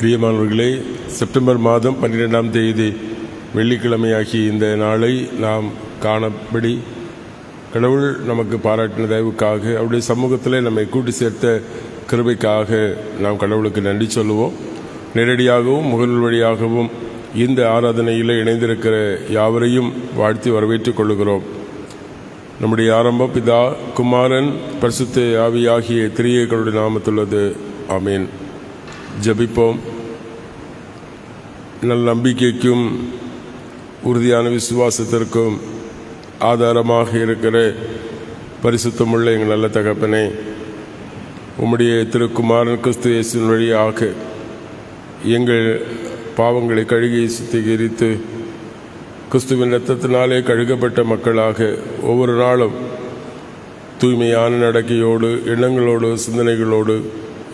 பிரியமானவர்களே, செப்டம்பர் மாதம் 12ஆம் தேதி வெள்ளிக்கிழமையாகிய இந்த நாளை நாம் காணபடி கடவுள் நமக்கு பாராட்டின தயவுக்காக, அவருடைய சமூகத்தில் நம்மை கூட்டி சேர்த்த கிருபைக்காக நாம் கடவுளுக்கு நன்றி சொல்லுவோம். நேரடியாகவும் முகநூல் வழியாகவும் இந்த ஆராதனையில் இணைந்திருக்கிற யாவரையும் வாழ்த்தி வரவேற்றுக் கொள்கிறோம். நம்முடைய ஆரம்பம் பிதா, குமாரன், பரிசுத்த ஆவியாகிய திரியேகளுடைய நாமத்துள்ளது. ஆமீன். ஜெபிப்போம். நல்ல நம்பிக்கைக்கும் உறுதியான விசுவாசத்திற்கும் ஆதாரமாக இருக்கிற பரிசுத்தமுள்ள எங்கள் நல்ல தகப்பனே, உம்முடைய திருக்குமாரன் கிறிஸ்து இயேசுவின் வழியாக எங்கள் பாவங்களை கழுகி சுத்திகரித்து கிறிஸ்துவின் இரத்தத்தினாலே கழுகப்பட்ட மக்களாக ஒவ்வொரு நாளும் தூய்மையான நடக்கையோடு, எண்ணங்களோடு, சிந்தனைகளோடு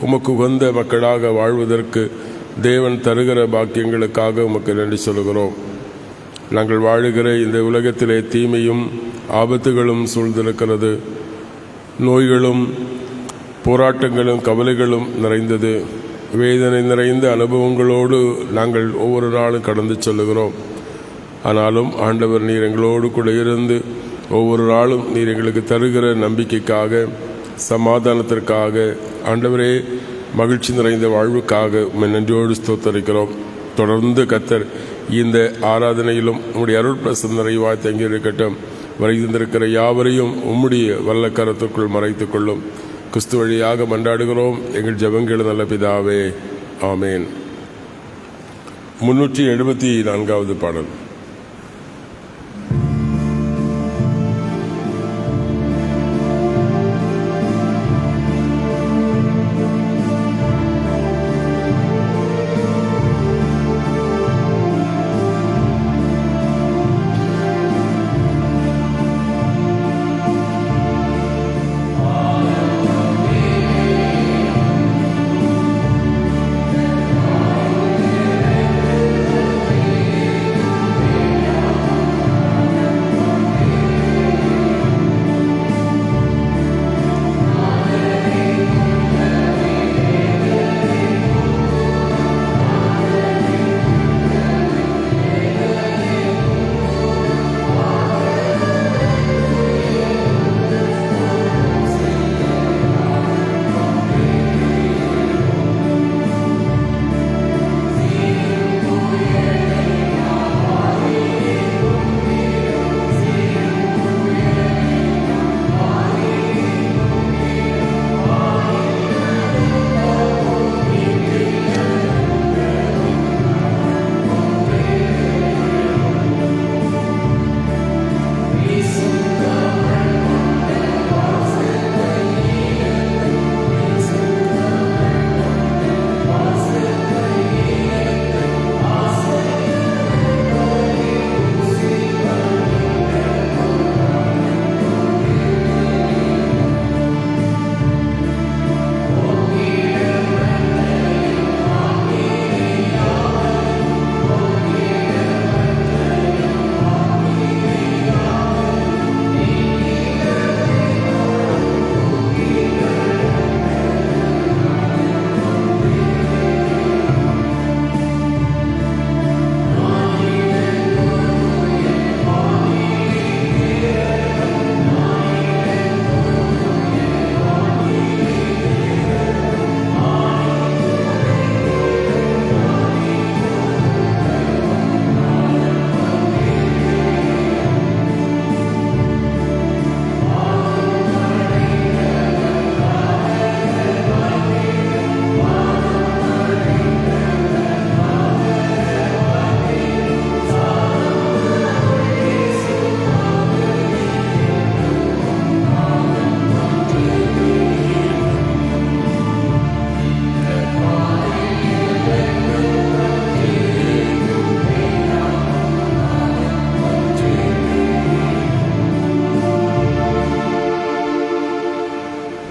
உமக்கு உகந்த மக்களாக வாழ்வதற்கு தேவன் தருகிற பாக்கியங்களுக்காக உமக்கு நன்றி சொல்கிறோம். நாங்கள் வாழுகிற இந்த உலகத்திலே தீமையும் ஆபத்துகளும் சூழ்ந்திருக்கிறது. நோய்களும் போராட்டங்களும் கவலைகளும் நிறைந்தது. வேதனை நிறைந்த அனுபவங்களோடு நாங்கள் ஒவ்வொரு நாளும் கடந்து செல்லுகிறோம். ஆனாலும் ஆண்டவர் நீர் எங்களோடு கூட இருந்து ஒவ்வொரு நாளும் நீர் எங்களுக்கு தருகிற நம்பிக்கைக்காக, சமாதானத்திற்காக, ஆண்டவரே மகிழ்ச்சி நிறைந்த வாழ்வுக்காக உம்மை நன்றியோடு ஸ்தோத்தரிக்கிறோம். தொடர்ந்து கர்த்தர் இந்த ஆராதனையிலும் உம்முடைய அருள் பிரசன்னம் நிறைவாய் தங்கியிருக்கட்டும். வருகின்றிருக்கிற யாவரையும் உம்முடைய வல்ல கரத்துக்குள் மறைத்துக் கொள்ளும். கிறிஸ்து வழியாக மன்றாடுகிறோம் எங்கள் ஜெபங்கள் நல்ல பிதாவே. ஆமேன். 374வது பாடல்.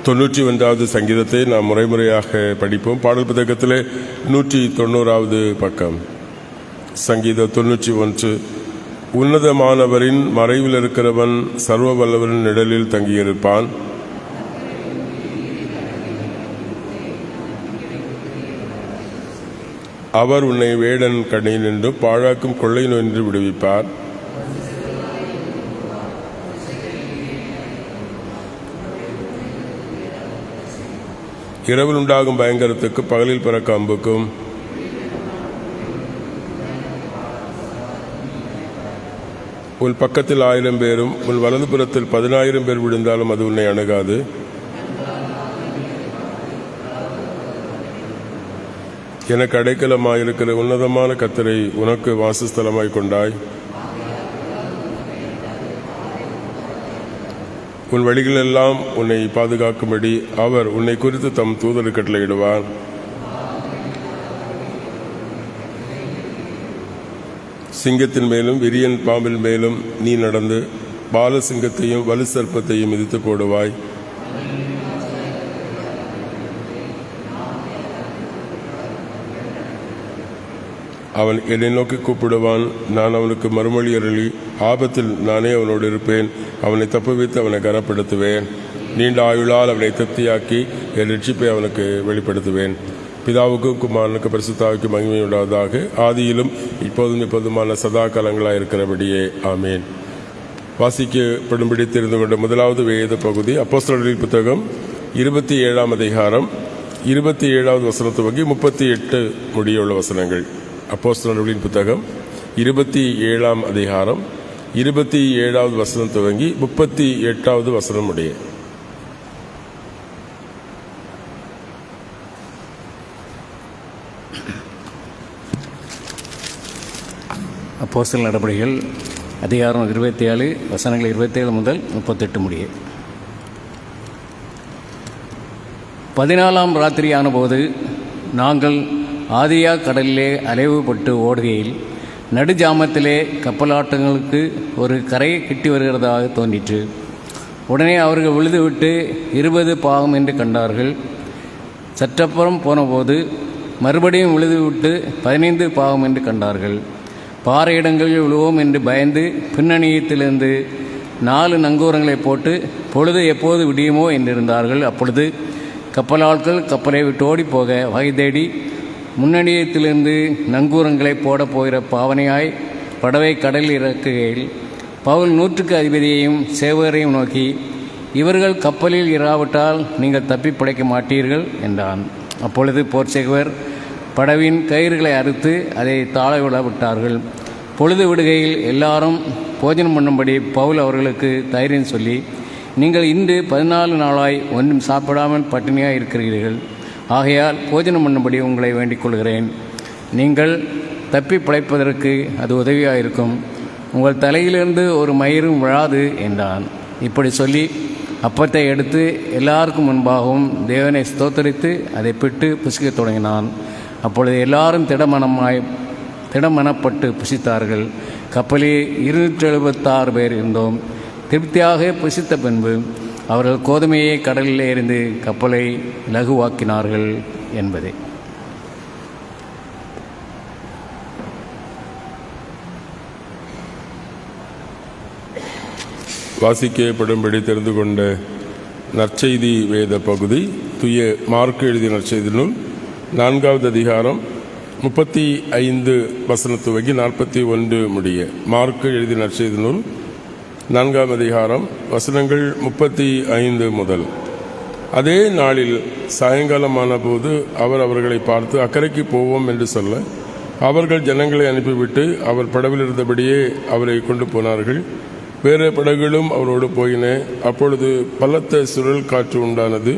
தொண்ணூற்றி 1வது சங்கீதத்தை நாம் முறைமுறையாக படிப்போம். பாடல் புத்தகத்திலே 190வது பக்கம். சங்கீதம் 91. உன்னதமானவரின் மறைவில் இருக்கிறவன் சர்வ வல்லவரின் நிழலில் தங்கியிருப்பான். அவர் உன்னை வேடன் கண்ணில் நின்று பாழாக்கும் கொள்ளை நோய் என்று விடுவிப்பார். இரவில் உண்டாகும் பயங்கரத்துக்கு பகலில் பிறக்க அம்புக்கும் உன் பக்கத்தில் 1000 பேரும் உன் வலது புறத்தில் 10,000 பேர் விழுந்தாலும் அது உன்னை அணுகாது. எனக்கு அடைக்கலமாயிருக்கிற உன்னதமான கர்த்தரை உனக்கு வாசஸ்தலமாய் கொண்டாய். உன் வழிகளெல்லாம் உன்னை பாதுகாக்கும்படி அவர் உன்னை குறித்து தம் தூதரை கட்டளையிடுவார். சிங்கத்தின் மேலும் விரியன் பாம்பின் மேலும் நீ நடந்து பால சிங்கத்தையும் வலு சர்ப்பத்தையும் மிதித்து போடுவாய். அவன் என்னை நோக்கி கூப்பிடுவான், நான் அவனுக்கு மறுமொழி அருளி ஆபத்தில் நானே அவனோடு இருப்பேன். அவனை தப்புவித்து அவனை கனப்படுத்துவேன். நீண்ட ஆயுளால் அவனை திருப்தியாக்கி என் ரட்சிப்பை அவனுக்கு வெளிப்படுத்துவேன். பிதாவுக்கும் குமாரனுக்கு பரிசுத்தாவுக்கு மகிமை உண்டாவதாக. ஆதியிலும் இப்போதும் எப்போதுமான சதா காலங்களாக இருக்கிறபடியே ஆமேன். வாசிக்கப்படும்படி தெரிந்து கொண்ட முதலாவது வேத பகுதி அப்போஸ்தலர்களின் புத்தகம் 27ஆம் அதிகாரம் 27வது வசனம் துவங்கி 38 முடியுள்ள வசனங்கள். அப்போஸ்தலர்களின் புத்தகம் 27ஆம் அதிகாரம் 27வது வசனம் துவங்கி 38வது வசனம் உடைய. அப்போஸ்தலர் நடபடிகள் அதிகாரம் 27 வசனங்கள் 27 முதல் 38 முடிய. 14ஆம் ராத்திரியான போது நாங்கள் ஆதியா கடலிலே அலைவுபட்டு ஓடுகையில் நடுஜாமத்திலே கப்பலாட்டங்களுக்கு ஒரு கரையை கிட்டி வருகிறதாக தோன்றிற்று. உடனே அவர்கள் விழுதுவிட்டு 20 பாகம் என்று கண்டார்கள். சற்றப்புறம் போனபோது மறுபடியும் விழுதுவிட்டு 15 பாகம் என்று கண்டார்கள். பாறை இடங்களில் விழுவோம் என்று பயந்து பின்னணியத்திலிருந்து 4 நங்கூரங்களை போட்டு பொழுது எப்போது விடியுமோ என்றிருந்தார்கள். அப்பொழுது கப்பலாட்கள் கப்பலை விட்டு ஓடி போக வகை தேடி முன்னணியத்திலிருந்து நங்கூரங்களை போட போகிற பாவனையாய் படவை கடலில் இறக்குகையில் பவுல் 100க்கு அதிபதியையும் சேவகரையும் நோக்கி, இவர்கள் கப்பலில் இராவிட்டால் நீங்கள் தப்பி பிழைக்க மாட்டீர்கள் என்றான். அப்பொழுது போர்ச்சேவர் படவின் கயிறுகளை அறுத்து அதை தாழ விட விட்டார்கள். பொழுது விடுகையில் எல்லாரும் போஜனம் பண்ணும்படி பவுல் அவர்களுக்கு தைரியம் சொல்லி, நீங்கள் இன்று 14 நாளாய் ஒன்றும் சாப்பிடாமல் பட்டினியாக இருக்கிறீர்கள். ஆகையால் போஜனம் பண்ணும்படி உங்களை வேண்டிக் கொள்கிறேன். நீங்கள் தப்பி பிழைப்பதற்கு அது உதவியாக இருக்கும். உங்கள் தலையிலிருந்து ஒரு மயிரும் விழாது என்றான். இப்படி சொல்லி அப்பத்தை எடுத்து எல்லாருக்கும் முன்பாகவும் தேவனை ஸ்தோத்தரித்து அதை பிட்டு புசிக்கத் தொடங்கினான். அப்பொழுது எல்லாரும் திடமனப்பட்டு புசித்தார்கள். கப்பலில் 276 பேர் இருந்தோம். திருப்தியாக புசித்த பின்பு அவர்கள் கோதுமையை கடலில் எறிந்து கப்பலை இலகுவாக்கினார்கள் என்பதே. வாசிக்கப்படும்படி தெரிந்து கொண்ட நற்செய்தி வேத பகுதி தூய மார்க்கு எழுதிய நற்செய்தி நூல் 4வது அதிகாரம் 35 வசனம் துவங்கி 41 முடிய. மார்க்கு எழுதிய நற்செய்தி நூல் 4ஆம் அதிகாரம் வசனங்கள் 35 முதல். அதே நாளில் சாயங்காலமான போது அவர் அவர்களை பார்த்து அக்கறைக்கு போவோம் என்று சொல்ல அவர்கள் ஜனங்களை அனுப்பிவிட்டு அவர் படவில் இருந்தபடியே அவரை கொண்டு போனார்கள். வேறு படகுகளும் அவரோடு போயின. அப்பொழுது பலத்த சுழல் காற்று உண்டானது.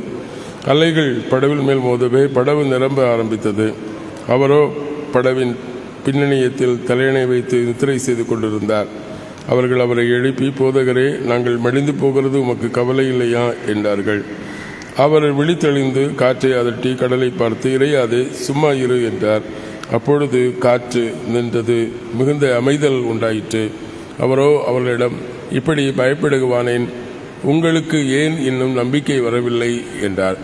அலைகள் படவில் மேல் மோதவே படகு நிரம்ப ஆரம்பித்தது. அவரோ படவின் பின்னணியத்தில் தலையணை வைத்து நித்திரை செய்து கொண்டிருந்தார். அவர்கள் அவரை எழுப்பி, போதகரே, நாங்கள் மடிந்து போகிறது உமக்கு கவலை இல்லையா என்றார்கள். அவர் விழித்தெளிந்து காற்றை அதட்டி கடலை பார்த்து, இறையாதே, சும்மா இரு என்றார். அப்பொழுது காற்று நின்றது, மிகுந்த அமைதல் உண்டாயிற்று. அவரோ அவர்களிடம், இப்படி பயப்படுவானேன், உங்களுக்கு ஏன் இன்னும் நம்பிக்கை வரவில்லை என்றார்.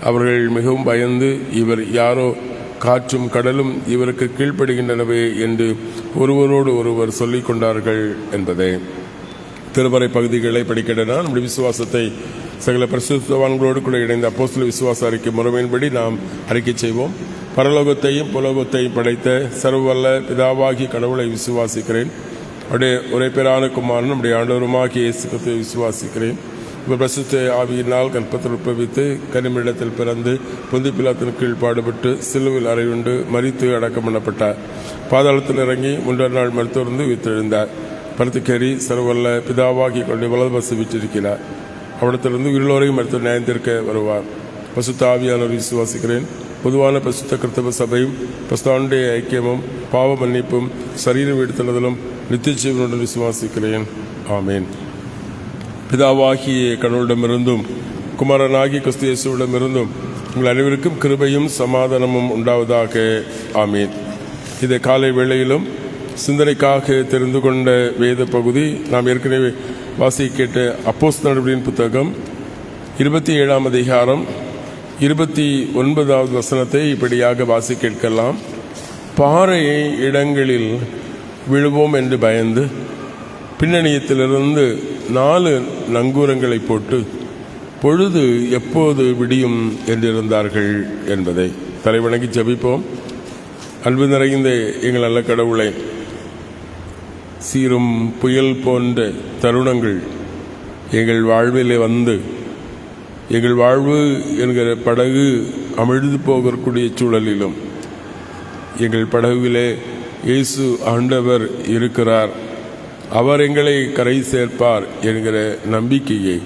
அவர்கள் மிகவும் பயந்து, இவர் யாரோ, காற்றும் கடலும் இவருக்கு கீழ்ப்படுகின்றனவே என்று ஒருவரோடு ஒருவர் சொல்லிக் கொண்டார்கள் என்பதே. திருமறை பகுதிகளை படிக்கின்றன. நம்முடைய விசுவாசத்தை சகல பரிசுத்தவான்களோடு கூட இணைந்த அப்போஸ்தல விசுவாச அறிக்கை முறைமையின்படி நாம் அறிக்கை செய்வோம். பரலோகத்தையும் புலோகத்தையும் படைத்த சர்வவல்ல பிதாவாகி கடவுளை விசுவாசிக்கிறேன். அவருடைய ஒரே பேரான குமாரன் நம்முடைய ஆண்டவருமாகிய இயேசு கிறிஸ்துவை விசுவாசிக்கிறேன். இவர் பரிசுத்த ஆவியினால் கற்பத்தில் உட்பவித்து கனிமிடத்தில் பிறந்து பொந்தி பிலாத்தின் கீழ் பாடுபட்டு சிலுவில் அறையுண்டு மரித்து அடக்கம் பண்ணப்பட்டார். பாதாளத்தில் இறங்கி 3ஆம் நாள் மருத்துவருந்து உயிர்த்தெழுந்தார். பருத்துக்கேறி சர்வல்ல பிதாவாகி கொண்டு வலது பசு விற்றிருக்கிறார். அவ்விடத்திலிருந்து உயிரோரையும் மருத்துவ நியாயத்திற்க வருவார். பரிசுத்த ஆவியானவர் விசுவாசிக்கிறேன். பொதுவான பரிசுத்த கிறிஸ்தவ சபையும் பரிசுத்தாவினுடைய ஐக்கியமும் பாவ மன்னிப்பும் சரீரம் எடுத்துள்ளதிலும் நித்திய ஜீவனுடன் விசுவாசிக்கிறேன். ஆமேன். பிதாவாகிய கடவுளிடமிருந்தும் குமாரனாகிய கிறிஸ்து இயேசுவிடமிருந்தும் உங்கள் அனைவருக்கும் கிருபையும் சமாதானமும் உண்டாவதாக. ஆமீன். இதை காலை வேளையிலும் சிந்தனைக்காக தெரிந்து கொண்ட வேத பகுதி நாம் ஏற்கனவே வாசிக்க கேட்ட அப்போஸ்தலர்களின் புத்தகம் 27ஆம் அதிகாரம் 29வது வசனத்தை இப்படியாக வாசி கேட்கலாம். பாறை இடங்களில் விழுவோம் என்று பயந்து பின்னணியத்திலிருந்து 4 நங்கூரங்களை போட்டு பொழுது எப்போது விடியும் என்றிருந்தார்கள் என்பதை தலைவணங்கி ஜெபிப்போம். அன்பு நிறைந்த எங்கள் நல்ல கடவுளை, சீரும் புயல் போன்ற தருணங்கள் எங்கள் வாழ்விலே வந்து எங்கள் வாழ்வு என்கிற படகு அமிழ்ந்து போகக்கூடிய சூழலிலும் எங்கள் படகுவிலே இயேசு ஆண்டவர் இருக்கிறார், அவர் எங்களை கரை சேர்ப்பார் என்கிற நம்பிக்கையை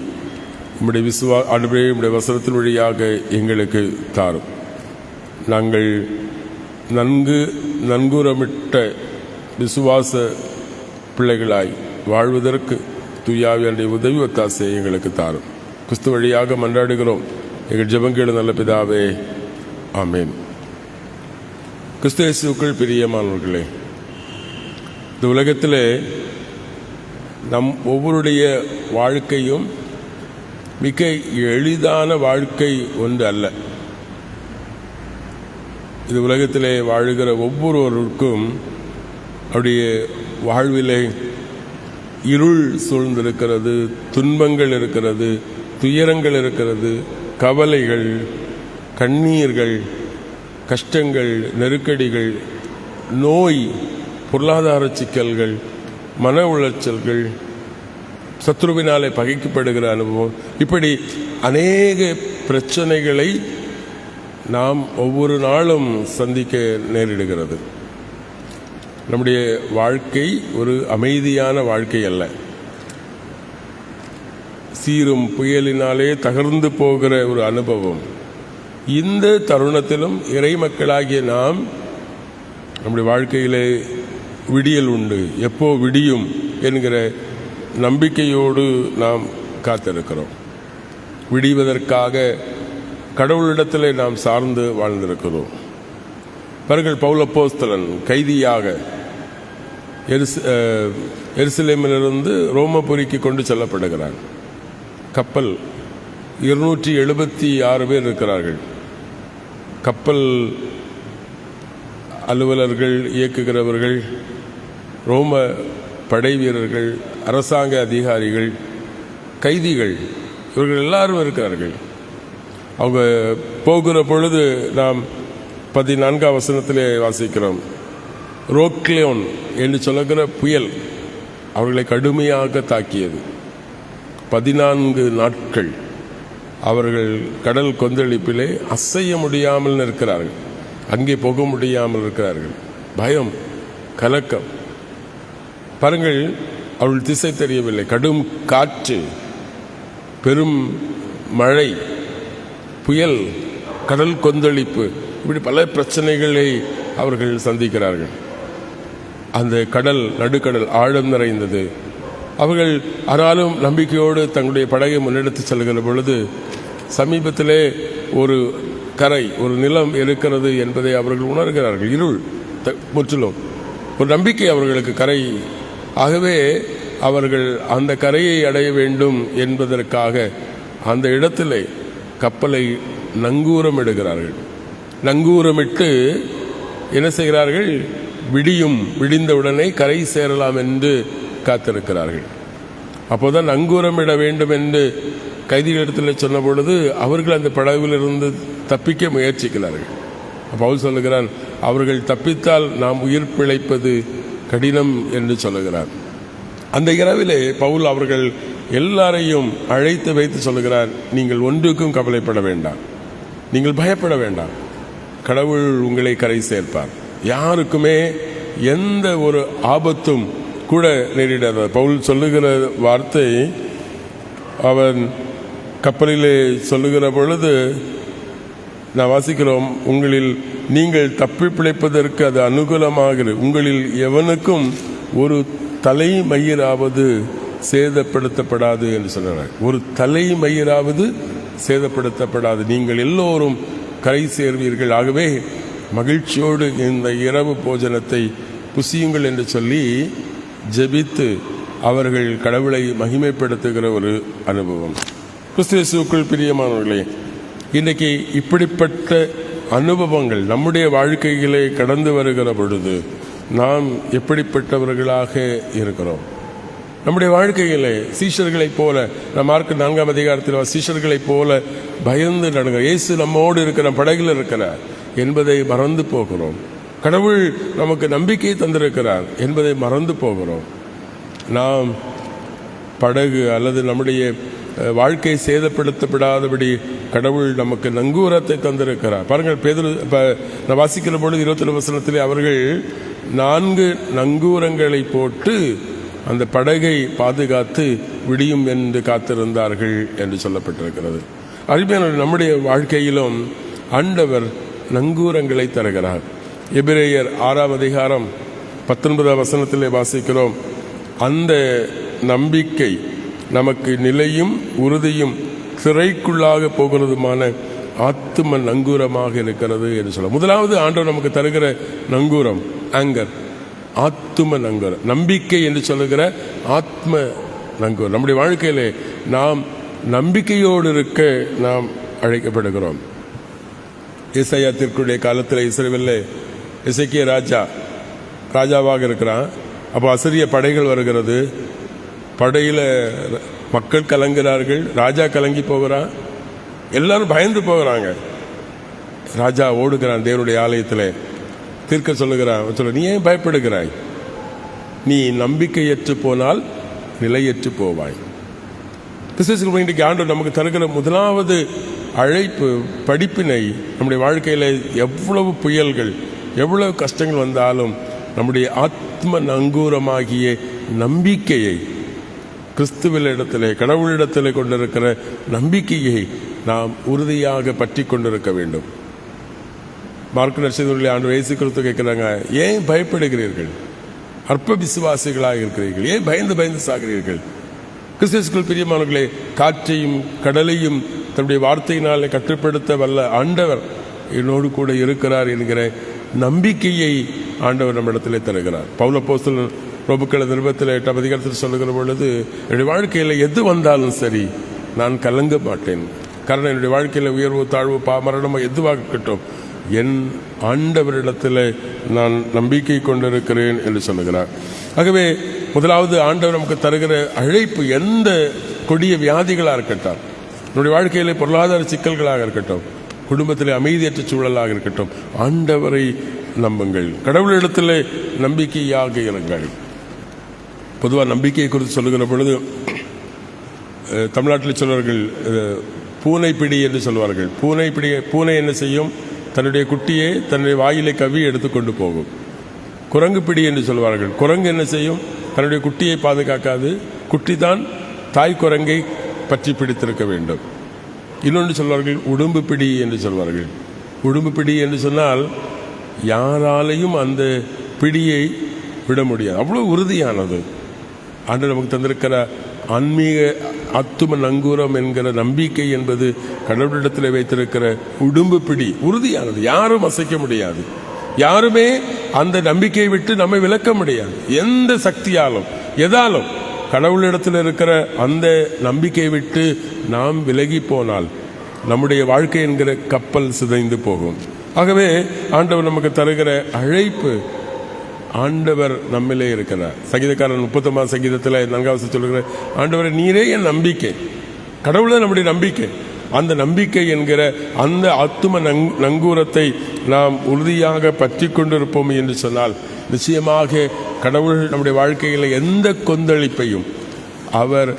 உம்முடைய வசனத்தின் வழியாக எங்களுக்கு தாரும். நாங்கள் நன்குரமிட்ட விசுவாச பிள்ளைகளாய் வாழ்வதற்கு தூயாவியனுடைய உதவி ஒத்தாசை எங்களுக்கு தாரும். கிறிஸ்து வழியாக மன்றாடுகிறோம் எங்கள் ஜெபங்கேளு நல்ல பிதாவே. ஆமேன். கிறிஸ்து இயேசுவுக்குள் பிரியமானவர்களே, இந்த உலகத்திலே நம் ஒவ்வொருடைய வாழ்க்கையும் மிக எளிதான வாழ்க்கை ஒன்று அல்ல. இந்த உலகத்திலே வாழுகிற ஒவ்வொருவருக்கும் அவருடைய வாழ்விலே இருள் சூழ்ந்திருக்கிறது, துன்பங்கள் இருக்கிறது, துயரங்கள் இருக்கிறது, கவலைகள், கண்ணீர்கள், கஷ்டங்கள், நெருக்கடிகள், நோய், பொருளாதார சிக்கல்கள், மன உளைச்சல்கள், சத்ருவினாலே பகைக்கப்படுகிற அனுபவம், இப்படி அநேக பிரச்சனைகளை நாம் ஒவ்வொரு நாளும் சந்திக்க நேரிடுகிறது. நம்முடைய வாழ்க்கை ஒரு அமைதியான வாழ்க்கை அல்ல. சீரும் புயலினாலே தகர்ந்து போகிற ஒரு அனுபவம். இந்த தருணத்திலும் இறை மக்களாகிய நாம் நம்முடைய வாழ்க்கையிலே விடியல் உண்டு, எப்போ விடியும் என்கிற நம்பிக்கையோடு நாம் காத்திருக்கிறோம். விடிவதற்காக கடவுளிடத்திலே நாம் சார்ந்து வாழ்ந்திருக்கிறோம். பாருங்கள், பவுல் அப்போஸ்தலன் கைதியாக எருசலேமிலிருந்து ரோமபுரிக்கு கொண்டு செல்லப்படுகிறார். கப்பல் 276 பேர் இருக்கிறார்கள். கப்பல் அலுவலர்கள், இயக்குகிறவர்கள், ரோம படை வீரர்கள், அரசாங்க அதிகாரிகள், கைதிகள், இவர்கள் எல்லாரும் இருக்கிறார்கள். அவங்க போகிற பொழுது நாம் 14ஆம் வசனத்திலே வாசிக்கிறோம். ரோக்லியோன் என்று சொல்லுகிற புயல் அவர்களை கடுமையாக தாக்கியது. 14 நாட்கள் அவர்கள் கடல் கொந்தளிப்பிலே அசைய முடியாமல் இருக்கிறார்கள். அங்கே போக முடியாமல் இருக்கிறார்கள். பயம், கலக்கம். பாருங்கள், அவள் திசை தெரியவில்லை. கடும் காற்று, பெரும் மழை, புயல், கடல் கொந்தளிப்பு, இப்படி பல பிரச்சனைகளை அவர்கள் சந்திக்கிறார்கள். அந்த கடல், நடுக்கடல் ஆழம் நிறைந்தது. அவர்கள் ஆனாலும் நம்பிக்கையோடு தங்களுடைய படகை முன்னெடுத்து செல்கிற பொழுது சமீபத்திலே ஒரு கரை, ஒரு நிலம் இருக்கிறது என்பதை அவர்கள் உணர்கிறார்கள். இருள் முற்றிலும், ஒரு நம்பிக்கை அவர்களுக்கு கரை. ஆகவே அவர்கள் அந்த கரையை அடைய வேண்டும் என்பதற்காக அந்த இடத்திலே கப்பலை நங்கூரம் இடுகிறார்கள். நங்கூரமிட்டு என்ன செய்கிறார்கள்? விடிந்தவுடனே கரை சேரலாம் என்று காத்திருக்கிறார்கள். அப்போதான் நங்கூரமிட வேண்டும் என்று கைதிகளிடத்தில் சொன்ன பொழுது அவர்கள் அந்த படவிலிருந்து தப்பிக்க முயற்சிக்கிறார்கள். பவுல் சொல்லுகிறான், அவர்கள் தப்பித்தால் நாம் உயிர் பிழைப்பது கடினம் என்று சொல்லுகிறார். அந்த இரவிலே பவுல் அவர்கள் எல்லாரையும் அழைத்து வைத்து சொல்லுகிறார், நீங்கள் ஒன்றுக்கும் கவலைப்பட வேண்டாம், நீங்கள் பயப்பட வேண்டாம், கடவுள் உங்களை கரை சேர்ப்பார், யாருக்குமே எந்த ஒரு ஆபத்தும் கூட நேரிடாத. பவுல் சொல்லுகிற வார்த்தை அவன் கப்பலிலே சொல்லுகிற பொழுது நான் வாசிக்கிறோம், உங்களில் நீங்கள் தப்பி பிழைப்பதற்கு அது அனுகூலமாகிறது, உங்களில் எவனுக்கும் ஒரு தலைமயிராவது சேதப்படுத்தப்படாது என்று சொல்கிறார். ஒரு தலைமயிராவது சேதப்படுத்தப்படாது, நீங்கள் எல்லோரும் கரை சேர்வீர்கள், ஆகவே மகிழ்ச்சியோடு இந்த இரவு போஜனத்தை புசியுங்கள் என்று சொல்லி ஜெபித்து அவர்கள் கடவுளை மகிமைப்படுத்துகிற ஒரு அனுபவம். கிறிஸ்துவுக்குள் பிரியமானவர்களே, இன்றைக்கு இப்படிப்பட்ட அனுபவங்கள் நம்முடைய வாழ்க்கையிலே கடந்து வருகிற பொழுது நாம் எப்படிப்பட்டவர்களாக இருக்கிறோம்? நம்முடைய வாழ்க்கையிலே சீஷர்களைப் போல, நம் மார்க் 4ஆம் அதிகாரத்தில் சீஷர்களைப் போல பயந்து நடங்க. இயேசு நம்மோடு இருக்கிற படகில் இருக்கிறார் என்பதை மறந்து போகிறோம். கடவுள் நமக்கு நம்பிக்கை தந்திருக்கிறார் என்பதை மறந்து போகிறோம். நாம் படகு அல்லது நம்முடைய வாழ்க்கை சேதப்படுத்தப்படாதபடி கடவுள் நமக்கு நங்கூரத்தை தந்திருக்கிறார். பாருங்கள், பேதுரு நான் வாசிக்கிற பொழுது 20 வசனத்திலே அவர்கள் 4 நங்கூரங்களை போட்டு அந்த படகை பாதுகாத்து விடியும் என்று காத்திருந்தார்கள் என்று சொல்லப்பட்டிருக்கிறது. அருமையான நம்முடைய வாழ்க்கையிலும் ஆண்டவர் நங்கூரங்களை தருகிறார். எபிரேயர் 6ஆம் அதிகாரம் 19ஆம் வசனத்திலே வாசிக்கிறோம், அந்த நம்பிக்கை நமக்கு நிலையும் உறுதியும் சிறைக்குள்ளாக போகிறதுமான ஆத்தும நங்கூரமாக இருக்கிறது என்று சொல்ல. முதலாவது ஆண்டவர் நமக்கு தருகிற நங்கூரம் ஆங்கர், ஆத்தும நங்கூரம், நம்பிக்கை என்று சொல்லுகிற ஆத்ம நங்கூரம். நம்முடைய வாழ்க்கையிலே நாம் நம்பிக்கையோடு இருக்க நாம் அழைக்கப்படுகிறோம். ஏசாயா தீர்க்கதரிசியுடைய காலத்தில் இஸ்ரவேலிலே எசேக்கியா ராஜாவாக இருக்கிறான். அப்போ அசிரிய படைகள் வருகிறது, படையில் மக்கள் கலங்குகிறார்கள், ராஜா கலங்கி போகிறான், எல்லாரும் பயந்து போகிறாங்க. ராஜா ஓடுகிறான் தேவனுடைய ஆலயத்தில், தீர்க்க சொல்லுகிறான், நீ ஏன் பயப்படுகிறாய்? நீ நம்பிக்கையற்று போனால் நிலையற்று போவாய். இன்றைக்கு ஆண்டவர் நமக்கு தருகிற முதலாவது அழைப்பு, படிப்பினை, நம்முடைய வாழ்க்கையில் எவ்வளவு புயல்கள் எவ்வளவு கஷ்டங்கள் வந்தாலும் நம்முடைய ஆத்ம நங்கூரமாகிய நம்பிக்கையை, கிறிஸ்துவினிடத்திலே கடவுளிடத்திலே கொண்டிருக்கிற நம்பிக்கையை நாம் உறுதியாக பற்றி கொண்டிருக்க வேண்டும். மார்க் நற்செய்தியிலே ஆண்டவர் இயேசு கிறிஸ்து கேட்கிறாங்க, ஏன் பயப்படுகிறீர்கள்? அற்ப விசுவாசிகளாக இருக்கிறீர்கள், ஏன் பயந்து சாகிறீர்கள்? கிறிஸ்துவுக்குள் பிரியமானவர்களே, காற்றையும் கடலையும் தன்னுடைய வார்த்தையினாலே கட்டுப்படுத்த வல்ல ஆண்டவர் என்னோடு கூட இருக்கிறார் என்கிற நம்பிக்கையை ஆண்டவர் நம்மிடத்திலே தருகிறார். பவுல் அப்போஸ்தலன் ரோமர்கள் நிருபத்தில் 8ஆம் அதிகாரத்தில் சொல்லுகிற பொழுது, என்னுடைய வாழ்க்கையில் எது வந்தாலும் சரி நான் கலங்க மாட்டேன். காரணம், என்னுடைய வாழ்க்கையில் உயர்வு தாழ்வு மரணமோ எதுவாக இருக்கட்டும், என் ஆண்டவரிடத்தில் நான் நம்பிக்கை கொண்டிருக்கிறேன் என்று சொல்லுகிறார். ஆகவே முதலாவது ஆண்டவர் நமக்கு தருகிற அழைப்பு, எந்த கொடிய வியாதிகளாக இருக்கட்டும், நம்முடைய வாழ்க்கையிலே பொருளாதார சிக்கல்களாக இருக்கட்டும், குடும்பத்திலே அமைதியற்ற சூழலாக இருக்கட்டும், ஆண்டவரை நம்புங்கள், கடவுளிடத்தில் நம்பிக்கையாக இருங்கள். பொதுவாக நம்பிக்கையை குறித்து சொல்லுகிற பொழுது தமிழ்நாட்டில் சொல்வார்கள் பூனைப்பிடி என்று சொல்வார்கள். பூனை என்ன செய்யும்? தன்னுடைய குட்டியை தன்னுடைய வாயிலை கவ்வி எடுத்துக்கொண்டு போகும். குரங்கு பிடி என்று சொல்வார்கள். குரங்கு என்ன செய்யும்? தன்னுடைய குட்டியை பாதுகாக்காது, குட்டி தான் தாய் குரங்கை பற்றி பிடித்திருக்க வேண்டும். இன்னொன்று சொல்வார்கள் உடும்பு பிடி என்று சொல்வார்கள். உடும்பு பிடி என்று சொன்னால் யாராலையும் அந்த பிடியை விட முடியாது, அவ்வளோ உறுதியானது. ஆண்டு நமக்கு தந்திருக்கிற ஆன்மீக ஆத்தும நங்கூரம் என்கிற நம்பிக்கை என்பது கடவுளிடத்தில் வைத்திருக்கிற உடும்பு பிடி, உறுதியானது, யாரும் அசைக்க முடியாது. யாருமே அந்த நம்பிக்கையை விட்டு நம்மை விலக்க முடியாது. எந்த சக்தியாலும் எதாலும் கடவுளிடத்தில் இருக்கிற அந்த நம்பிக்கையை விட்டு நாம் விலகி போனால் நம்முடைய வாழ்க்கை என்கிற கப்பல் சிதைந்து போகும். ஆகவே ஆண்டவர் நமக்கு தருகிற அழைப்பு, ஆண்டவர் நம்மிலே இருக்கிறார். சங்கீதக்காரன் 39 சங்கீதத்தில் 4வது சொல்லுகிற, ஆண்டவரை நீரே என் நம்பிக்கை. கடவுளே நம்முடைய நம்பிக்கை. அந்த நம்பிக்கை என்கிற அந்த ஆத்தும நங்கூரத்தை நாம் உறுதியாக பற்றி கொண்டிருப்போம் என்று சொன்னால் நிச்சயமாக கடவுள் நம்முடைய வாழ்க்கையில் எந்த கொந்தளிப்பையும் அவர்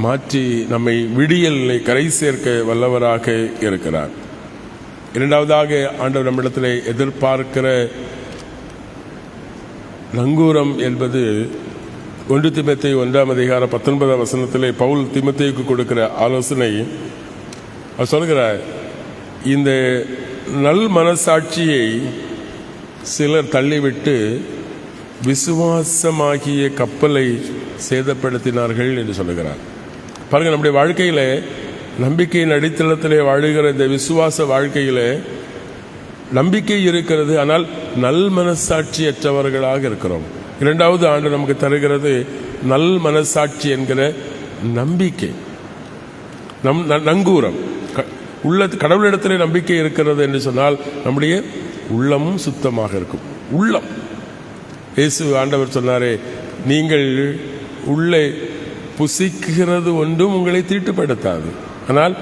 மாற்றி நம்மை விடியலை கரை சேர்க்க வல்லவராக இருக்கிறார். இரண்டாவதாக ஆண்டவர் நம்மிடத்தில் எதிர்பார்க்கிற நங்கூரம் என்பது 1 தீமோத்தேயு 1:19 பவுல் தீமோத்தேயுக்கு கொடுக்கிற ஆலோசனை. அவர் சொல்கிறார், இந்த நல் மனசாட்சியை சிலர் தள்ளிவிட்டு விசுவாசமாகிய கப்பலை சேதப்படுத்தினார்கள் என்று சொல்லுகிறார். பாருங்க, நம்முடைய வாழ்க்கையில நம்பிக்கையின் அடித்தளத்திலே வாழுகிற இந்த விசுவாச வாழ்க்கையில நம்பிக்கை இருக்கிறது, ஆனால் நல் மனசாட்சியற்றவர்களாக இருக்கிறோம். இரண்டாவது ஆண்டு நமக்கு தருகிறது நல் மனசாட்சி என்கிற நம்பிக்கை, நங்கூரம். கடவுளிடத்திலே நம்பிக்கை இருக்கிறது என்று சொன்னால் நம்முடைய உள்ளமும் சுத்தமாக இருக்கும். உள்ளம், இயேசு ஆண்டவர் சொன்னாரே, நீங்கள் உள்ளே புசிக்கிறது ஒன்றும் உங்களை தீட்டுப்படுத்தாது, ஆனால்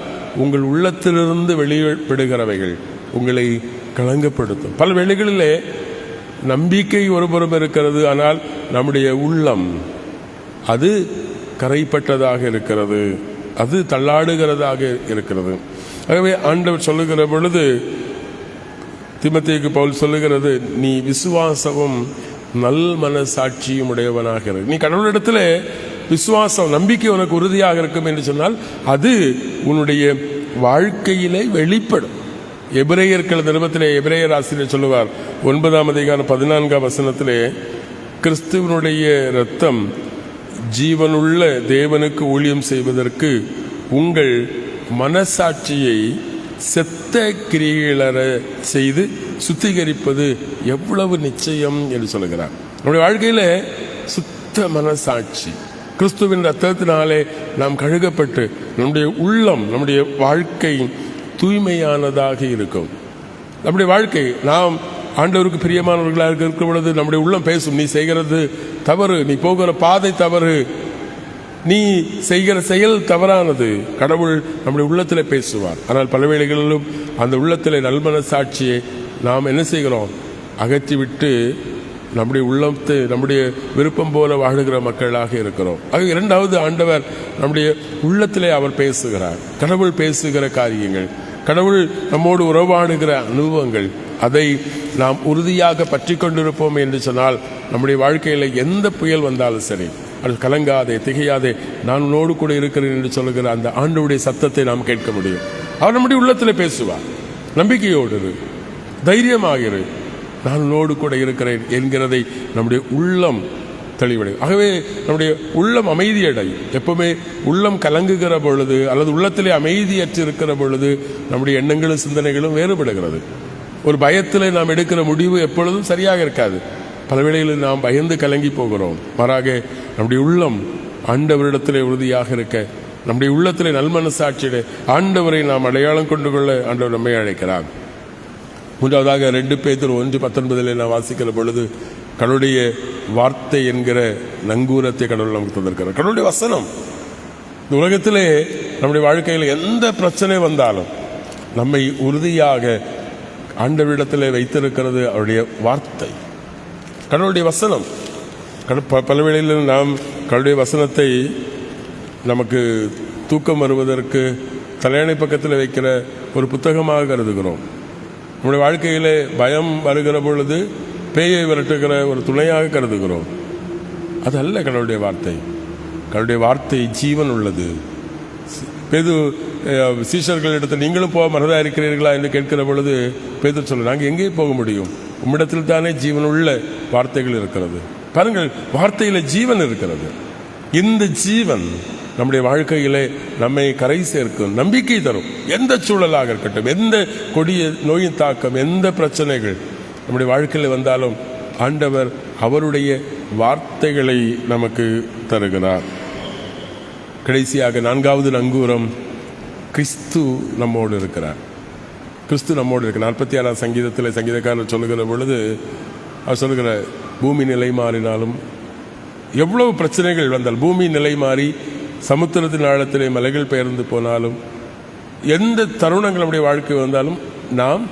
உங்கள் உள்ளத்திலிருந்து வெளிப்படுகிறவைகள் உங்களை களங்கப்படுத்தும். பல வேளைகளிலே நம்பிக்கை ஒருபுறம் இருக்கிறது, ஆனால் நம்முடைய உள்ளம் அது கரைப்பட்டதாக இருக்கிறது, அது தள்ளாடுகிறதாக இருக்கிறது. ஆகவே ஆண்டவர் சொல்லுகிற பொழுது தீமோத்தேயுக்கு பவுல் சொல்லுகிறது, நீ விசுவாசமும் நல் மனசாட்சியும் உடையவனாக இரு. நீ கடவுளிடத்தில் விசுவாசம் நம்பிக்கை உனக்கு உறுதியாக இருக்கும் என்று சொன்னால் அது உன்னுடைய வாழ்க்கையிலே வெளிப்படும். எபிரேயர்கள் நிருபத்திலே எபிரேயர் ஆசிரியர் சொல்லுவார் 9:14 கிறிஸ்துவனுடைய இரத்தம் ஜீவனுள்ள தேவனுக்கு ஊழியம் செய்வதற்கு உங்கள் மனசாட்சியை செத்த கிரியைகளற செய்து சுத்திகரிப்பது எவ்வளவு நிச்சயம் என்று சொல்லுகிறார். நம்முடைய வாழ்க்கையில சுத்த மனசாட்சி கிறிஸ்துவின் ரத்தத்தினாலே நாம் கழுகப்பட்டு நம்முடைய உள்ளம், நம்முடைய வாழ்க்கை தூய்மையானதாக இருக்கும். நம்முடைய வாழ்க்கை நாம் ஆண்டவருக்கு பிரியமானவர்களாக இருக்கிற பொழுது நம்முடைய உள்ளம் பேசும், நீ செய்கிறது தவறு, நீ போகிற பாதை தவறு, நீ செய்கிற செயல் தவறானது. கடவுள் நம்முடைய உள்ளத்தில் பேசுவார். ஆனால் பல வேளைகளிலும் அந்த உள்ளத்தில் நல்மனசாட்சியை நாம் என்ன செய்கிறோம், அகற்றிவிட்டு நம்முடைய உள்ளத்தை நம்முடைய விருப்பம் போல வாழுகிற மக்களாக இருக்கிறோம். ஆக இரண்டாவது ஆண்டவர் நம்முடைய உள்ளத்திலே அவர் பேசுகிறார். கடவுள் பேசுகிற காரியங்கள், கடவுள் நம்மோடு உறவாடுகிற அனுபவங்கள், அதை நாம் உறுதியாக பற்றி கொண்டிருப்போம் என்று சொன்னால் நம்முடைய வாழ்க்கையில் எந்த புயல் வந்தாலும் சரி அது கலங்காதே, திகையாதே, நான் உன்னோடு கூட இருக்கிறேன் என்று சொல்லுகிற அந்த ஆண்டவருடைய சத்தத்தை நாம் கேட்க முடியும். அவர் நம்முடைய உள்ளத்தில் பேசுவார். நம்பிக்கையோடு இரு, தைரியமாக இரு, நான் உன்னோடு கூட இருக்கிறேன் என்கிறதை நம்முடைய உள்ளம் தெளிவடை. ஆகவே நம்முடைய உள்ளம் அமைதியடை. எப்பவுமே உள்ளம் கலங்குகிற பொழுது அல்லது உள்ளத்திலே அமைதியற்று இருக்கிற பொழுது நம்முடைய எண்ணங்களும் சிந்தனைகளும் வேறுபடுகிறது. ஒரு பயத்தில் நாம் எடுக்கிற முடிவு எப்பொழுதும் சரியாக இருக்காது. பல வேளைகளில் நாம் பயந்து கலங்கி போகிறோம். மாறாக நம்முடைய உள்ளம் ஆண்டவரிடத்திலே உறுதியாக இருக்க, நம்முடைய உள்ளத்திலே நல்மனசாட்சியிட ஆண்டவரை நாம் அடையாளம் கொண்டு கொள்ள ஆண்டவர் நம்மை அழைக்கிறார். மூன்றாவதாக 2 பேதுரு 1:19 நான் வாசிக்கிற பொழுது கடவுளுடைய வார்த்தை என்கிற நங்கூரத்தை கடவுள் நமக்கு தந்திருக்கிறார். கடவுளுடைய வசனம். இந்த உலகத்திலே நம்முடைய வாழ்க்கையில் எந்த பிரச்சனை வந்தாலும் நம்மை உறுதியாக ஆண்டவரிடத்திலே வைத்திருக்கிறது அவருடைய வார்த்தை, கடவுளுடைய வசனம். பல வேளையில் நாம் கடவுளுடைய வசனத்தை நமக்கு தூக்கம் வருவதற்கு தலையணை பக்கத்தில் வைக்கிற ஒரு புத்தகமாக கருதுகிறோம். நம்முடைய வாழ்க்கையிலே பயம் வருகிற பொழுது பேயை விரட்டுகிற ஒரு துணையாக கருதுகிறோம். அது அல்ல கடவுளுடைய வார்த்தை. கடவுளுடைய வார்த்தை ஜீவன் உள்ளது. பேது சீஷர்களிடத்தில் நீங்களும் போக மனதாக இருக்கிறீர்களா என்று கேட்கிற பொழுது பேது சொல்ல, நாங்கள் எங்கே போக முடியும், உம்மிடத்தில் தானே ஜீவன் உள்ள வார்த்தைகள் இருக்கிறது. பாருங்கள், வார்த்தையில ஜீவன் இருக்கிறது. இந்த ஜீவன் நம்முடைய வாழ்க்கையிலே நம்மை கரை சேர்க்கும், நம்பிக்கை தரும். எந்த சூழலாக இருக்கட்டும், எந்த கொடிய நோயின் தாக்கம், எந்த பிரச்சனைகள் நம்முடைய வாழ்க்கையில் வந்தாலும் ஆண்டவர் அவருடைய வார்த்தைகளை நமக்கு தருகிறார். கடைசியாக 4வது நங்கூரம், கிறிஸ்து நம்மோடு இருக்கிறார். கிறிஸ்து நம்மோடு இருக்கிறார். 46ஆம் சங்கீதத்தில் சங்கீதக்காரர் சொல்லுகிற பொழுது அவர் சொல்லுகிற, பூமி நிலை மாறினாலும், எவ்வளவு பிரச்சனைகள் வந்தால், பூமி நிலை மாறி சமுத்திரத்தின் ஆழத்திலே மலைகள் பெயர்ந்து போனாலும், எந்த தருணங்கள் நம்முடைய வாழ்க்கை வந்தாலும் நாம்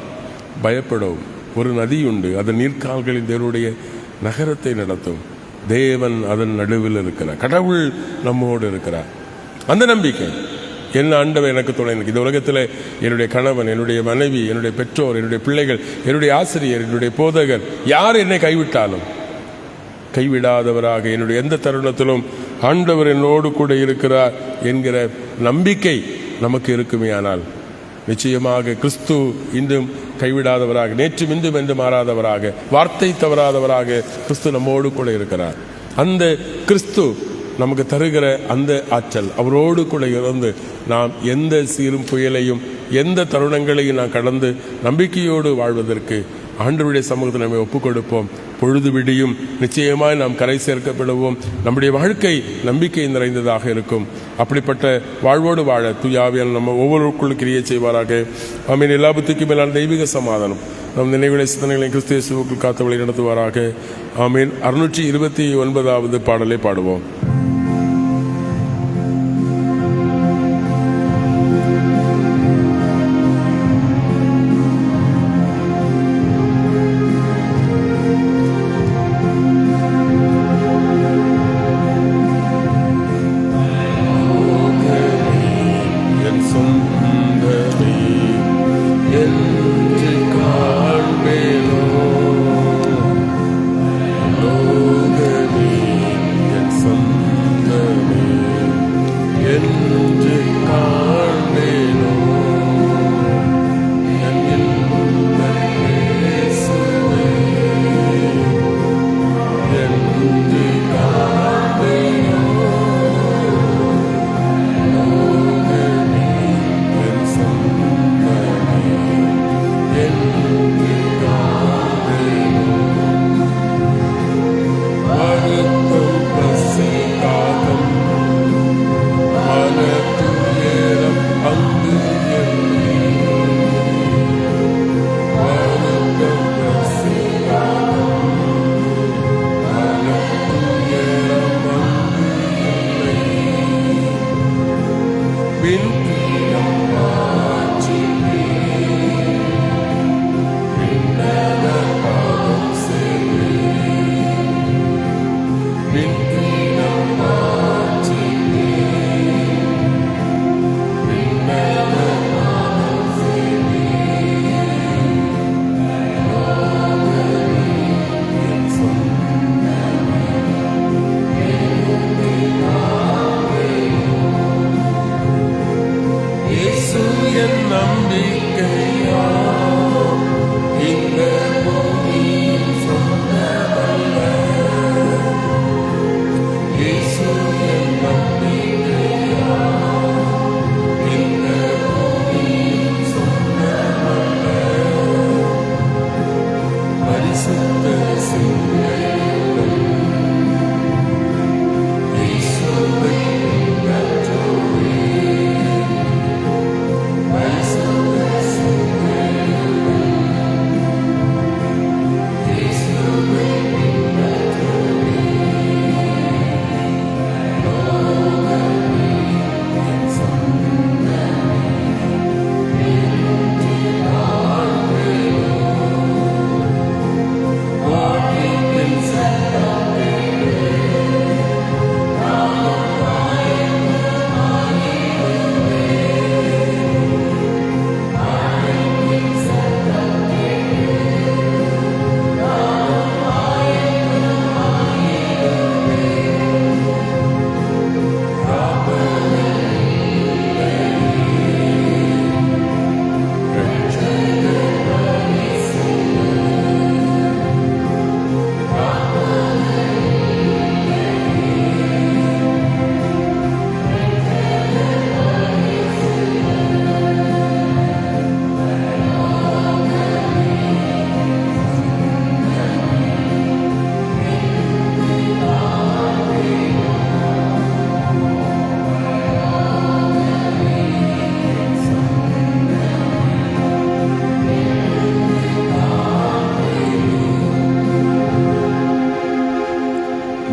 பயப்படவும். ஒரு நதி உண்டு, அதன் நீர்க்கால்களின் தேவனுடைய நகரத்தை நடத்தும். தேவன் அதன் நடுவில் இருக்கிறார், கடவுள் நம்மோடு இருக்கிறார். அந்த நம்பிக்கை, என் ஆண்டவர் எனக்கு துணை. இந்த உலகத்தில் என்னுடைய கணவன், என்னுடைய மனைவி, என்னுடைய பெற்றோர், என்னுடைய பிள்ளைகள், என்னுடைய ஆசிரியர், என்னுடைய போதகர், யார் என்னை கைவிட்டாலும் கைவிடாதவராக என்னுடைய எந்த தருணத்திலும் ஆண்டவர் என்னோடு கூட இருக்கிறார் என்கிற நம்பிக்கை நமக்கு இருக்குமே ஆனால் நிச்சயமாக கிறிஸ்து இன்றும் கைவிடாதவராக, நேற்றும் இன்றும் என்று மாறாதவராக, வார்த்தை தவறாதவராக கிறிஸ்து நம்மோடு கூட இருக்கிறார். அந்த கிறிஸ்து நமக்கு தருகிற அந்த ஆற்றல், அவரோடு கூட இருந்து நாம் எந்த சீரும் புயலையும் எந்த தருணங்களையும் நாம் கடந்து நம்பிக்கையோடு வாழ்வதற்கு ஆண்டவருடைய சமூகத்தில் நம்மை ஒப்புக் கொடுப்போம். பொழுது விடியும், நிச்சயமாய் நாம் கரை சேர்க்கப்படுவோம். நம்முடைய வாழ்க்கை நம்பிக்கை நிறைந்ததாக இருக்கும். அப்படிப்பட்ட வாழ்வோடு வாழ தூயாவியால் நம்ம ஒவ்வொருக்குள் கிரியை செய்வாராக. ஆமீன். எல்லா புத்திக்கும் மேலான தெய்வீக சமாதானம் நம் நினைவுகளை சிந்தனைகளை கிறிஸ்து இயேசுவுக்குள் காத்து வழி நடத்துவாராக. ஆமீன். 629வது பாடலை பாடுவோம்.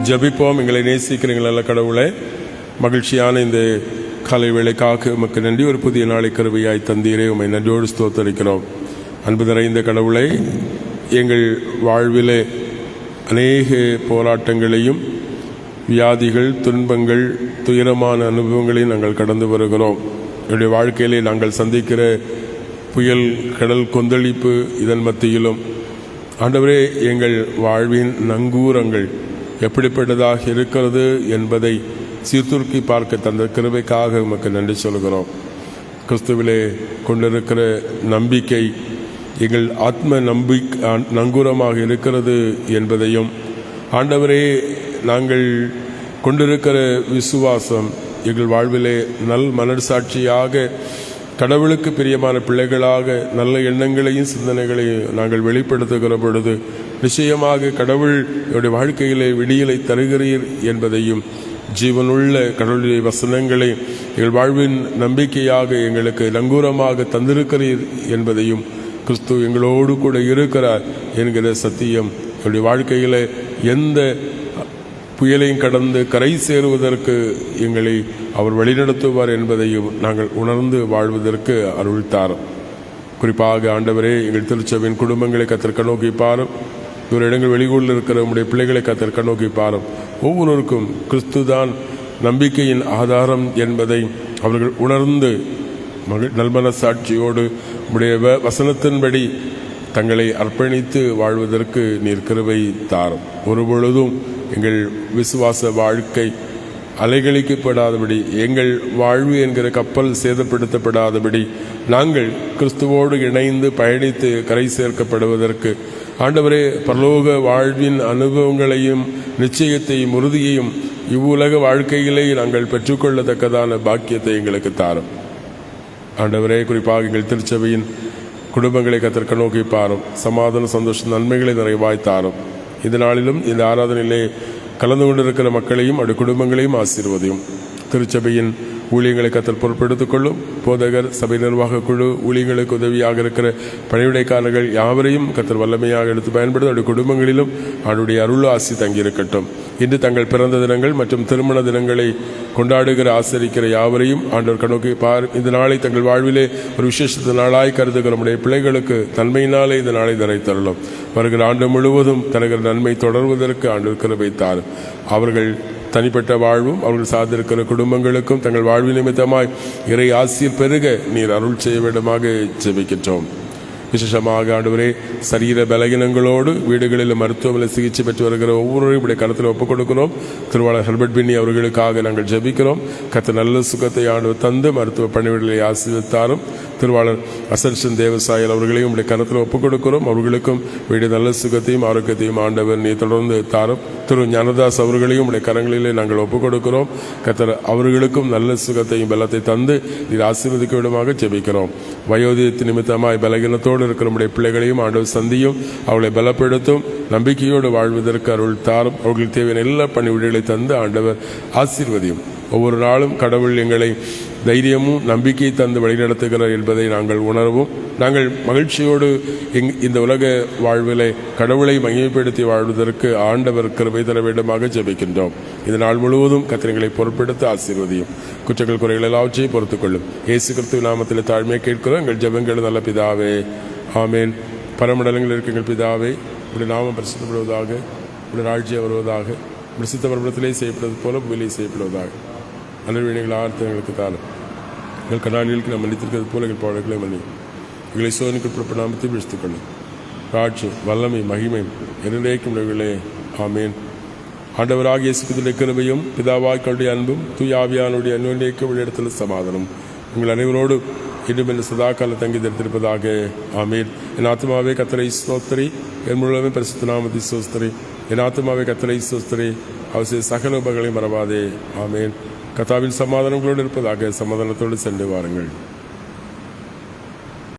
ஜபிப்போம். எங்களை நேசிக்கிறீங்களா கடவுளே, மகிழ்ச்சியான இந்த காலை வேளைக்காக உமக்கு நன்றி. ஒரு புதிய நாளை கருவியாய் தந்தீரே, உம்மை நன்றியோடு ஸ்தோத்தரிக்கிறோம். அன்பு நிறைந்த கடவுளை, எங்கள் வாழ்விலே அநேக போராட்டங்களையும் வியாதிகள், துன்பங்கள், துயரமான அனுபவங்களையும் நாங்கள் கடந்து வருகிறோம். என்னுடைய வாழ்க்கையிலே நாங்கள் சந்திக்கிற புயல், கடல் கொந்தளிப்பு, இதன் மத்தியிலும் ஆண்டவரே, எங்கள் வாழ்வின் நங்கூரங்கள் எப்படிப்பட்டதாக இருக்கிறது என்பதை சீர்தூக்கி பார்க்க தந்த கிருபைக்காக உமக்கு நன்றி சொல்கிறோம். கிறிஸ்துவிலே கொண்டிருக்கிற நம்பிக்கை எங்கள் ஆத்ம நங்கூரமாக இருக்கிறது என்பதையும், ஆண்டவரே, நாங்கள் கொண்டிருக்கிற விசுவாசம் எங்கள் வாழ்விலே நல் மனசாட்சியாக, கடவுளுக்கு பிரியமான பிள்ளைகளாக நல்ல எண்ணங்களையும் சிந்தனைகளையும் நாங்கள் வெளிப்படுத்துகிற பொழுது நிச்சயமாக கடவுள் என்னுடைய வாழ்க்கையிலே விடியலை தருகிறீர் என்பதையும், ஜீவனுள்ள கடவுளுடைய வசனங்களை எங்கள் வாழ்வின் நம்பிக்கையாக எங்களுக்கு நங்கூரமாக தந்திருக்கிறீர் என்பதையும், கிறிஸ்து எங்களோடு கூட இருக்கிறார் என்கிற சத்தியம் என்னுடைய வாழ்க்கையில் எந்த புயலையும் கடந்து கரை சேருவதற்கு எங்களை அவர் வழிநடத்துவார் என்பதையும் நாங்கள் உணர்ந்து வாழ்வதற்கு அருள்தார். குறிப்பாக ஆண்டவரே, எங்கள் திருச்சபையின் குடும்பங்களை கத்திற்க நோக்கி பாரும். இவர் இடங்கள் வெளியூரில் இருக்கிற உடைய பிள்ளைகளை கத்திற்க நோக்கி பாரும். ஒவ்வொருவருக்கும் கிறிஸ்துதான் நம்பிக்கையின் ஆதாரம் என்பதை அவர்கள் உணர்ந்து நல்மன சாட்சியோடு உடைய வசனத்தின்படி தங்களை அர்ப்பணித்து வாழ்வதற்கு நீர் கிருபை தாரும். ஒருபொழுதும் எங்கள் விசுவாச வாழ்க்கை அலைகழிக்கப்படாதபடி, எங்கள் வாழ்வு என்கிற கப்பல் சேதப்படுத்தப்படாதபடி நாங்கள் கிறிஸ்துவோடு இணைந்து பயணித்து கரை சேர்க்கப்படுவதற்கு ஆண்டவரே, பரலோக வாழ்வின் அனுபவங்களையும் நிச்சயத்தையும் உறுதியையும் இவ்வுலக வாழ்க்கையிலே நாங்கள் பெற்றுக்கொள்ளத்தக்கதான பாக்கியத்தை எங்களுக்கு தாரும். ஆண்டவரே, குறிப்பாக எங்கள் திருச்சபையின் குடும்பங்களை கத்திற்க நோக்கி பாரும். சமாதான, சந்தோஷ, நன்மைகளை நிறைவாய் தாரும். இந்த நாளிலும் இந்த ஆராதனையிலே கலந்து கொண்டிருக்கிற மக்களையும் அவருடைய குடும்பங்களையும் ஆசீர்வதியும். திருச்சபையின் ஊழியங்களை கத்தர் பொறுப்பெடுத்துக் கொள்ளும். போதகர், சபை நிர்வாக குழு, ஊழியங்களுக்கு உதவியாக இருக்கிற பணிவிடைக்காரர்கள் யாவரையும் கத்தர் வல்லமையாக எடுத்து பயன்படுத்த அவருடைய குடும்பங்களிலும் அவருடைய அருள் ஆசி தங்கியிருக்கட்டும். இன்று தங்கள் பிறந்த தினங்கள் மற்றும் திருமண தினங்களை கொண்டாடுகிற, ஆசரிக்கிற யாவரையும் ஆண்டவர் கணக்கு இந்த நாளை தங்கள் வாழ்விலே ஒரு விசேஷ நாளாய் கருதுகிற நம்முடைய பிள்ளைகளுக்கு நன்மையினாலே இந்த நாளை தரைத்தருளும். வருகிற ஆண்டு முழுவதும் தனகிற நன்மை தொடர்வதற்கு ஆண்டவர் கிருபை தாரும். அவர்கள் தனிப்பட்ட வாழ்வும் அவர்கள் சார்ந்திருக்கிற குடும்பங்களுக்கும் தங்கள் வாழ்வு நிமித்தமாய் இறை ஆசீர் பெருக நீர் அருள் செய்ய வேண்டுமாக ஜெபிக்கின்றோம். விசேஷமாக ஆண்டவரே, சரீர பலகீனங்களோடு வீடுகளில் மருத்துவமனை சிகிச்சை பெற்று வருகிற ஒவ்வொருவரையும் இப்படி கருத்தில் ஒப்புக் கொடுக்கிறோம். திருவாளர் ஹெர்பர்ட் பின்னி அவர்களுக்காக நாங்கள் ஜெபிக்கிறோம். கர்த்தர் நல்ல சுகத்தை ஆண்டவர் தந்து மருத்துவ பணிவிடைகளை ஆசீர்வதித்தாரும். திருவாளர் அசர்ஷன் தேவசாயல் அவர்களையும் இப்படி கருத்தில் ஒப்புக் கொடுக்கிறோம். அவர்களுக்கும் வீடு நல்ல சுகத்தையும் ஆரோக்கியத்தையும் ஆண்டவர் நீ தொடர்ந்து தாரும். திரு ஞானதாஸ் அவர்களையும் உடைய கரங்களிலே நாங்கள் ஒப்புக் கொடுக்கிறோம். கர்த்தர் அவர்களுக்கும் நல்ல சுகத்தையும் பலத்தை தந்து நீர் ஆசீர்வதிக்க விடமாக ஜெபிக்கிறோம். வயோதிகத்து நிமித்தமாய் பலகீனத்தோடு இருக்கிற நம்முடைய பிள்ளைகளையும் ஆண்டவர் சந்தியும், அவளை பலப்படுத்தும். நம்பிக்கையோடு வாழ்வதற்கு அருள் தாரும். அவர்களுக்கு தேவையான எல்லா பணிவிடைகளை தந்து ஆண்டவர் ஆசீர்வதியும். ஒவ்வொரு நாளும் கடவுள் எங்களை தைரியமும் நம்பிக்கை தந்து வழிநடத்துகிறார் என்பதை நாங்கள் உணர்வோம். நாங்கள் மகிழ்ச்சியோடு இந்த உலக வாழ்விலை கடவுளை மகிமைப்படுத்தி வாழ்வதற்கு ஆண்டவர் கிருபை தர வேண்டுமாக ஜெபிக்கின்றோம். இந்த நாள் முழுவதும் கத்திரங்களை பொறுப்பெடுத்து ஆசீர்வதியும். குற்றங்கள் குறைகள் எல்லாவற்றையும் பொறுத்துக் கொள்ளும். இயேசு கிறிஸ்துவின் நாமத்தில் தாழ்மையை கேட்கிறோம். எங்கள் ஜெபங்கள் நல்ல பிதாவே, ஆமேன். பரமண்டலங்களில் இருக்க எங்கள் பிதாவே, உடைய நாமம் பரிசுத்தப்படுவதாக, உடைய ராட்சியம் வருவதாக, பிரசித்த பரமண்டலத்திலே செய்யப்படுவது போல பூமியிலே செய்யப்படுவதாக. அனைவர்கள் ஆர்த்தங்களுக்கு தாரும். எங்கள் கண்ணாடிகளுக்கு நாம் மன்னித்திருக்கிறது போல எங்கள் பாவங்களை மன்னி எங்களை சோதனைக்கு புறப்பட நாமத்தை விழித்துக் கொள்ளும். காட்சி, வல்லமை, மகிமை இரண்டேக்கும் உடையவர்களே, ஆமேன். ஆண்டவராக இயேசு கிறிஸ்துவின் கிருபையும் பிதாவாக்களுடைய அன்பும் தூய ஆவியானுடைய அன்பிற்கும் இடத்தில் சமாதானம் உங்கள் அனைவரோடு இன்னும் என்று சதா காலம் தங்கி தரித்திருப்பதாக, ஆமேன். என் ஆத்மாவே கர்த்தரை ஸ்தோத்திரி, என் முழுவதும் பரிசுத்த நாமத்தை ஸ்தோத்திரி. என் ஆத்மாவே கர்த்தரை ஸ்தோத்திரி, அவர் செய்த சகல உபகளையும் மறவாதே, ஆமேன். கர்த்தாவின் சமாதானங்களோடு இருப்பதாக. சமாதானத்தோடு சென்று வாருங்கள்.